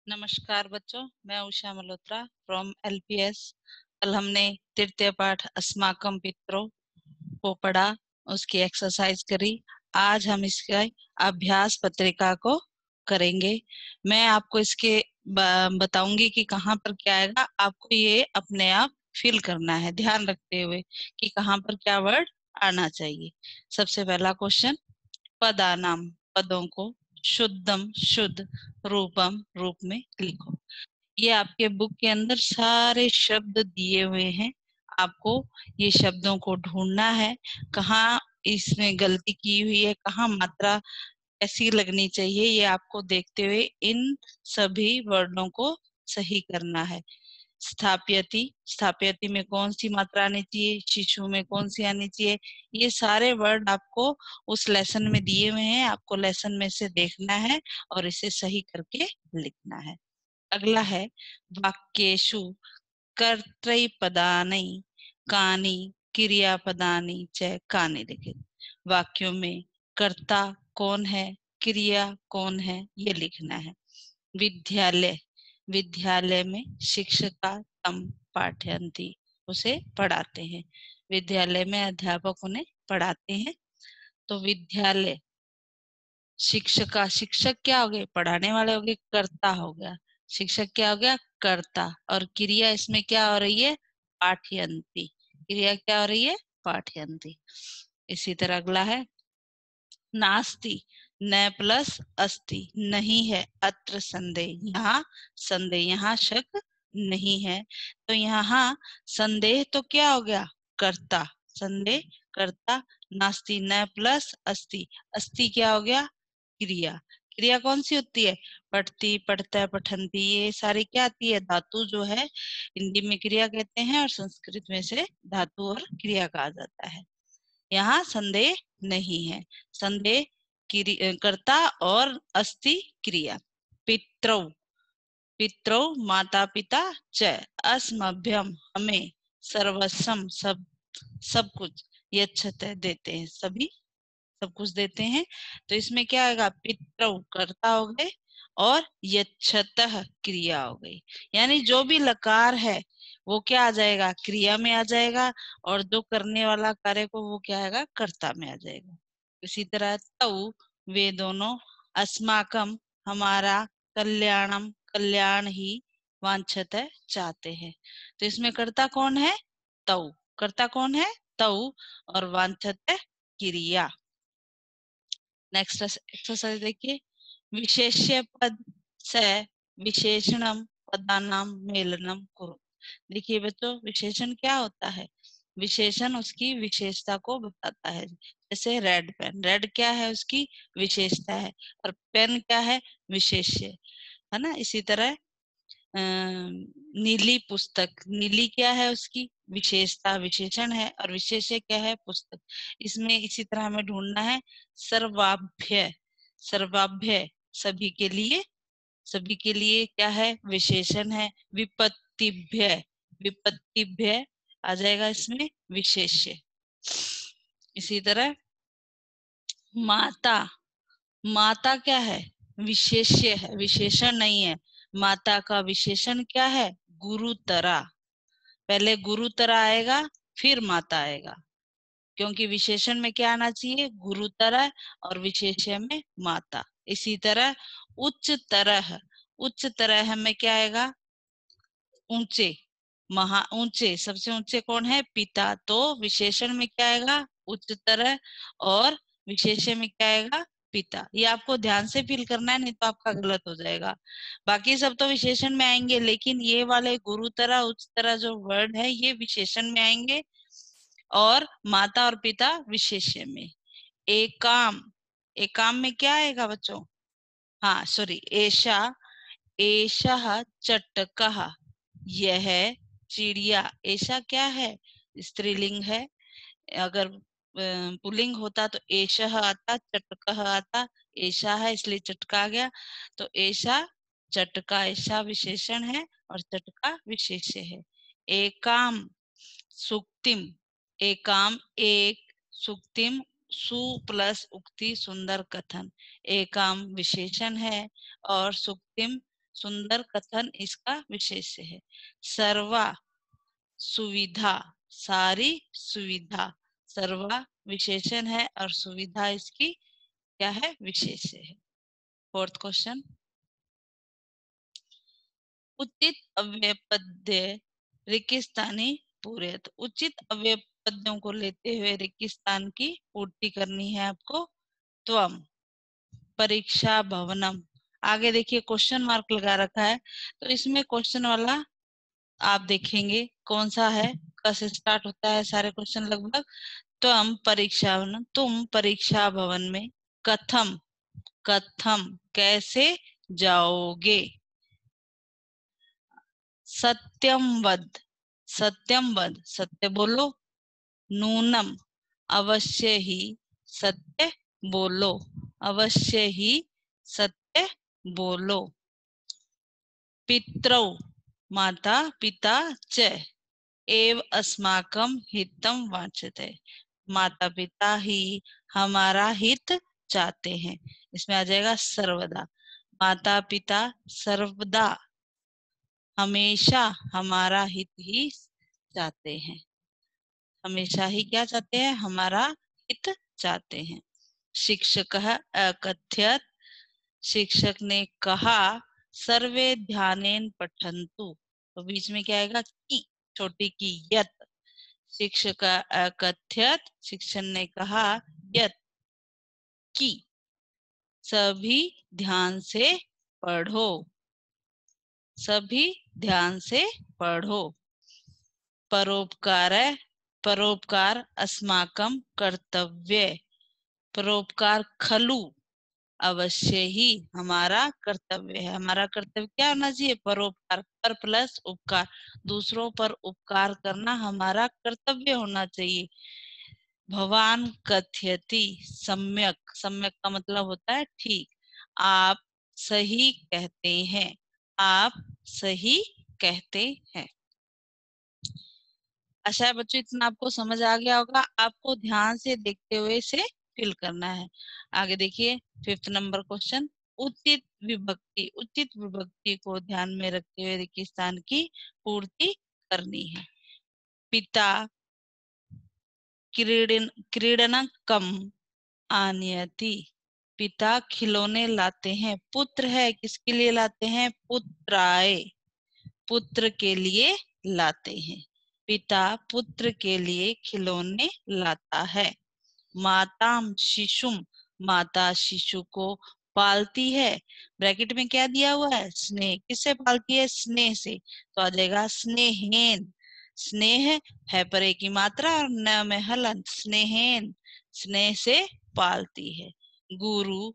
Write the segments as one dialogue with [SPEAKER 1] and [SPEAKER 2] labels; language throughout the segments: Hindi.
[SPEAKER 1] नमस्कार बच्चों, मैं उषा मल्होत्रा फ्रॉम एलपीएस। कल हमने तृतीय पाठ अस्माकं पितरों को पढ़ा, उसकी एक्सरसाइज करी। आज हम इसके अभ्यास पत्रिका को करेंगे। मैं आपको इसके बताऊंगी कि कहाँ पर क्या आएगा। आपको ये अपने आप फिल करना है, ध्यान रखते हुए कि कहाँ पर क्या वर्ड आना चाहिए। सबसे पहला क्वेश्चन, पदानाम पदों को शुद्धम शुद्ध रूपम रूप में लिखो। ये आपके बुक के अंदर सारे शब्द दिए हुए हैं। आपको ये शब्दों को ढूंढना है, कहाँ इसमें गलती की हुई है, कहाँ मात्रा ऐसी लगनी चाहिए। ये आपको देखते हुए इन सभी वर्णों को सही करना है। स्थाप्यति, स्थाप्यति में कौन सी मात्रा आनी चाहिए, शिशु में कौन सी आनी चाहिए, ये सारे वर्ड आपको उस लेसन में दिए हुए हैं। आपको लेसन में से देखना है और इसे सही करके लिखना है। अगला है वाक्येषु कर्तृपदानि कानि क्रियापदानि च कानि लिखित। वाक्यों में कर्ता कौन है, क्रिया कौन है, ये लिखना है। विद्यालय, विद्यालय में शिक्षका तम पाठयन्ति, उसे पढ़ाते हैं। विद्यालय में अध्यापक उन्हें पढ़ाते हैं। तो विद्यालय, शिक्षका, शिक्षक क्या हो गए, पढ़ाने वाले हो गए, कर्ता हो गया। शिक्षक क्या हो गया, कर्ता। और क्रिया इसमें क्या हो रही है, पाठयन्ति। क्रिया क्या हो रही है, पाठयन्ति। इसी तरह अगला है नास्ति, न प्लस अस्ति, नहीं है, अत्र संदेह, यहाँ संदेह, यहाँ शक नहीं है। तो यहाँ संदेह तो क्या हो गया, कर्ता, संदेह कर्ता। नास्ति न प्लस अस्ति, अस्ति क्या हो गया, क्रिया। क्रिया कौन सी होती है, पढ़ती, पढ़ता, पठंती, ये सारी क्या आती है, धातु जो है हिंदी में क्रिया कहते हैं और संस्कृत में से धातु और क्रिया कहा जाता है। यहाँ संदेह नहीं है, संदेह कर्ता और अस्ति क्रिया। पितरौ, पितरौ माता पिता च अस्मभ्यम, हमें, सर्वस्वम सब कुछ, यच्छते देते हैं, सभी सब कुछ देते हैं। तो इसमें क्या आएगा, पितरौ कर्ता हो गए और यच्छतः क्रिया हो गई। यानी जो भी लकार है वो क्या आ जाएगा, क्रिया में आ जाएगा, और जो करने वाला कार्य को वो क्या आएगा, कर्ता में आ जाएगा। इसी तरह तौ, वे दोनों, अस्माकम, हमारा, कल्याणम, कल्याण ही, वांछते, चाहते हैं। तो इसमें कर्ता कौन है, तौ, कर्ता कौन है, तौ, और वांछते क्रिया। नेक्स्ट एक्सरसाइज देखिए, विशेष्य पद से विशेषणम पदानाम मेलनम करो। देखिए बच्चों, विशेषण क्या होता है, विशेषण उसकी विशेषता को बताता है। जैसे रेड पेन, रेड क्या है, उसकी विशेषता है, और पेन क्या है, विशेष्य है ना। इसी तरह नीली पुस्तक, नीली क्या है, उसकी विशेषता, विशेषण है, और विशेष्य क्या है, पुस्तक। इसमें इसी तरह हमें ढूंढना है सर्वाभ्य, सर्वाभ्य सभी के लिए, सभी के लिए क्या है, विशेषण है। विपत्तिभ्य, विपत्तिभ्य आ जाएगा इसमें विशेष्य। इसी तरह माता, माता क्या है, विशेष्य है, विशेषण नहीं है। माता का विशेषण क्या है, गुरुतरा। पहले गुरुतरा आएगा फिर माता आएगा, क्योंकि विशेषण में क्या आना चाहिए, गुरुतरा, और विशेष्य में माता। इसी तरह उच्च तरह, उच्च तरह में क्या आएगा, ऊंचे, महा ऊंचे, सबसे ऊंचे कौन है, पिता। तो विशेषण में क्या आएगा, उच्चतर, और विशेषण में क्या आएगा, पिता। ये आपको ध्यान से फील करना है, नहीं तो आपका गलत हो जाएगा। बाकी सब तो विशेषण में आएंगे, लेकिन ये वाले गुरुतरा उच्चतरा जो वर्ड है ये विशेषण में आएंगे, और माता और पिता विशेष्य में। एकाम, एकाम में क्या आएगा बच्चों, हाँ सॉरी, एषा, एषः चटकः, यह चिड़िया। ऐसा क्या है, स्त्रीलिंग है। अगर पुल्लिंग होता तो एषः आता, चटकः आता, ऐसा है इसलिए चटका आ गया। तो ऐसा चटका, ऐसा विशेषण है और चटका विशेष्य है। एकाम सुक्तिम, एकाम एक, सुक्तिम सु प्लस उक्ति सुंदर कथन। एकाम विशेषण है और सुक्तिम सुंदर कथन इसका विशेष्य है। सर्वा सुविधा, सारी सुविधा, सर्वा विशेषण है और सुविधा इसकी क्या है, विशेष्य है। फोर्थ क्वेश्चन, उचित अव्यय पद्य रिक्तस्थानी पूरयत। उचित अव्यय पद्यों को लेते हुए रिक्तस्थान की पूर्ति करनी है आपको। त्वम, परीक्षा भवनम, आगे देखिए क्वेश्चन मार्क लगा रखा है, तो इसमें क्वेश्चन वाला आप देखेंगे कौन सा है, कैसे स्टार्ट होता है सारे क्वेश्चन लगभग। त्वम परीक्षा भवन, तुम परीक्षा भवन में कथम, कथम कैसे जाओगे। सत्यम वद, सत्यम वद सत्य बोलो। नूनम, अवश्य ही सत्य बोलो, अवश्य ही सत्य बोलो। पितरौ, माता पिता च एव अस्माकं हितम वांछते, माता पिता ही हमारा हित चाहते हैं। इसमें आ जाएगा सर्वदा, माता पिता सर्वदा हमेशा हमारा हित ही चाहते हैं, हमेशा ही क्या चाहते हैं, हमारा हित चाहते हैं। शिक्षक अकथ्यत, शिक्षक ने कहा सर्वे ध्यानेन पठन्तु, तो बीच में क्या आएगा, की, छोटी की, यत। शिक्षक अकथ्यत, शिक्षक ने कहा यत की, सभी ध्यान से पढ़ो, सभी ध्यान से पढ़ो। परोपकार, परोपकार अस्माकं कर्तव्य, परोपकार खलु अवश्य ही हमारा कर्तव्य है। हमारा कर्तव्य क्या होना चाहिए, परोपकार, पर प्लस उपकार, दूसरों पर उपकार करना हमारा कर्तव्य होना चाहिए। भवान कथयति सम्यक, सम्यक का मतलब होता है ठीक, आप सही कहते हैं, आप सही कहते हैं। आशा है बच्चों इतना आपको समझ आ गया होगा, आपको ध्यान से देखते हुए इसे फिल करना है। आगे देखिए फिफ्थ नंबर क्वेश्चन, उचित विभक्ति, उचित विभक्ति को ध्यान में रखते हुए रिक्त स्थान की पूर्ति करनी है। पिता क्रीडनकम आनयति, पिता खिलौने लाते हैं। पुत्र है, किसके लिए लाते हैं, पुत्राय, पुत्र के लिए लाते हैं। पिता पुत्र के लिए खिलौने लाता है। माताम शिशुम, माता शिशु को पालती है। ब्रैकेट में क्या दिया हुआ है, स्नेह, किससे पालती है, स्नेह से, तो आ जाएगा स्नेहेन। स्नेह है पर एक की मात्रा और न में हलंत, स्नेहेन, स्नेह से पालती है। गुरु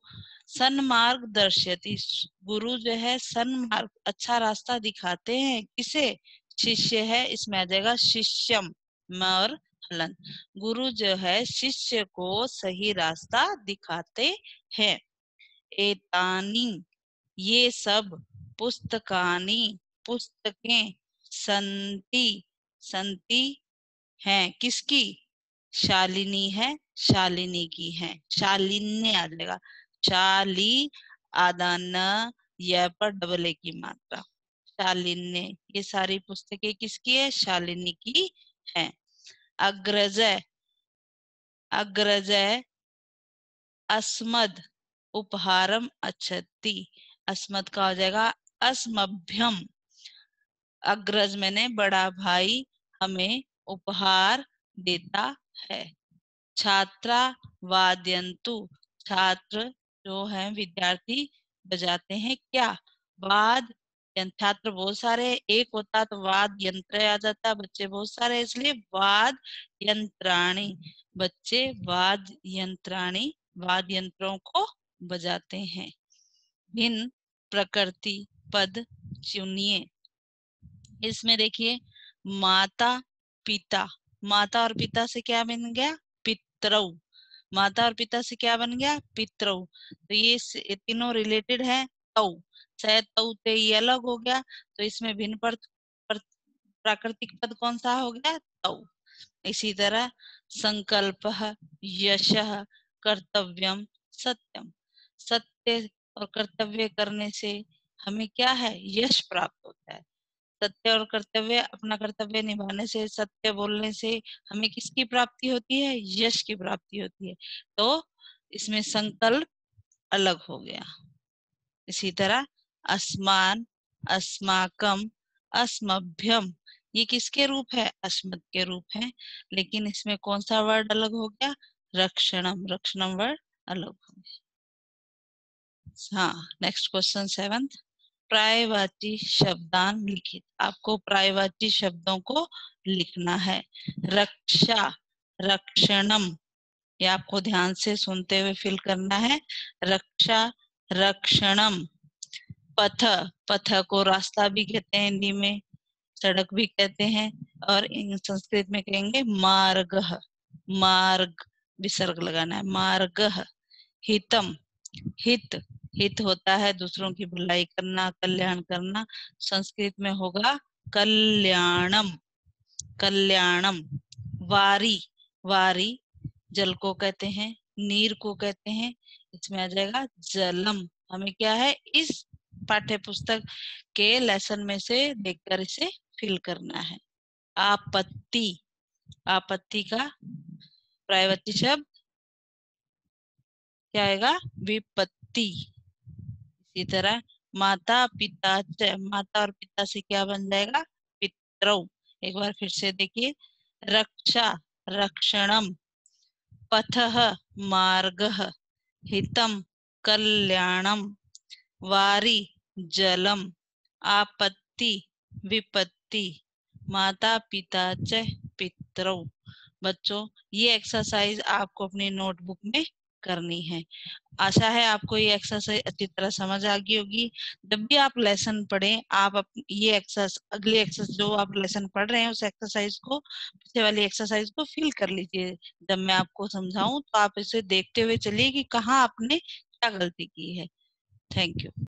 [SPEAKER 1] सन्मार्ग दर्शयति, गुरु जो है सन्मार्ग, अच्छा रास्ता दिखाते हैं, किसे, शिष्य है, इसमें आ जाएगा शिष्यम, और हलन, गुरु जो है शिष्य को सही रास्ता दिखाते हैं। एतानी, ये सब, पुस्तकानी, पुस्तकें, संति, संति हैं, किसकी, शालिनी है, शालिनी की है, शालिन्य आ जाएगा, शाली आदा न, यह पर डबल ए की मात्रा, शालिन्य, ये सारी पुस्तकें किसकी है, शालिनी की है। अग्रजय, अग्रजय अस्मद उपहारम अच्छति, अस्मद का हो जाएगा अस्मभ्यम, अग्रज मैंने बड़ा भाई हमें उपहार देता है। छात्रा वाद्यंतु, छात्र जो है विद्यार्थी बजाते हैं क्या, वाद, छात्र बहुत सारे, एक होता तो वाद यंत्र आ जाता, बच्चे बहुत सारे इसलिए वाद यंत्राणी, बच्चे वाद यंत्राणी, वाद यंत्रों को बजाते हैं। भिन्न प्रकृति पद चुनिए। इसमें देखिए माता पिता, माता और पिता से क्या बन गया, पितरौ, माता और पिता से क्या बन गया, पितरौ, तो ये तीनों रिलेटेड है। तौ, शायद तौ ते ये अलग हो गया, तो इसमें भिन्न प्राकृतिक पद कौन सा हो गया, तौ। इसी तरह संकल्प, यश, कर्तव्यम, सत्यम, सत्य और कर्तव्य करने से हमें क्या है, यश प्राप्त होता है। सत्य और कर्तव्य, अपना कर्तव्य निभाने से, सत्य बोलने से हमें किसकी प्राप्ति होती है, यश की प्राप्ति होती है। तो इसमें संकल्प अलग हो गया। इसी तरह अस्मान, अस्माकम, अस्मभ्यम, ये किसके रूप है, अस्मत् के रूप है, लेकिन इसमें कौन सा वर्ड अलग हो गया, रक्षणम, रक्षणम वर्ड अलग हो गया। हाँ, नेक्स्ट क्वेश्चन 7th, पर्यायवाची शब्दान लिखित। आपको पर्यायवाची शब्दों को लिखना है। रक्षा, रक्षणम, ये आपको ध्यान से सुनते हुए फिल करना है। रक्षा, रक्षणम। पथ, पथ को रास्ता भी कहते हैं हिंदी में, सड़क भी कहते हैं, और संस्कृत में कहेंगे मार्ग, मार्ग विसर्ग लगाना है, मार्ग। हितम, हित, हित होता है दूसरों की भलाई करना, कल्याण करना, संस्कृत में होगा कल्याणम, कल्याणम। वारी, वारी जल को कहते हैं, नीर को कहते हैं, इसमें आ जाएगा जलम। हमें क्या है, इस पाठ्य पुस्तक के लेसन में से देखकर इसे फिल करना है। आपत्ति, आपत्ति का पर्यायवाची शब्द क्या आएगा, विपत्ति। इसी तरह माता पिता च, माता और पिता से क्या बन जाएगा, पितरौ। एक बार फिर से देखिए, रक्षा, रक्षणम, पथः, मार्गः, हितम, कल्याणम, वारी, जलम, आपत्ति, विपत्ति, माता पिता च पितरौ। बच्चों, ये एक्सरसाइज आपको अपनी नोटबुक में करनी है। आशा है आपको ये एक्सरसाइज अच्छी तरह समझ आ गई होगी। जब भी आप लेसन पढ़ें, आप ये एक्सरसाइज, अगले एक्सरसाइज जो आप लेसन पढ़ रहे हैं उस एक्सरसाइज को, पीछे वाली एक्सरसाइज को फिल कर लीजिए। जब मैं आपको समझाऊं तो आप इसे देखते हुए चलिए कि कहाँ आपने क्या गलती की है। Thank you.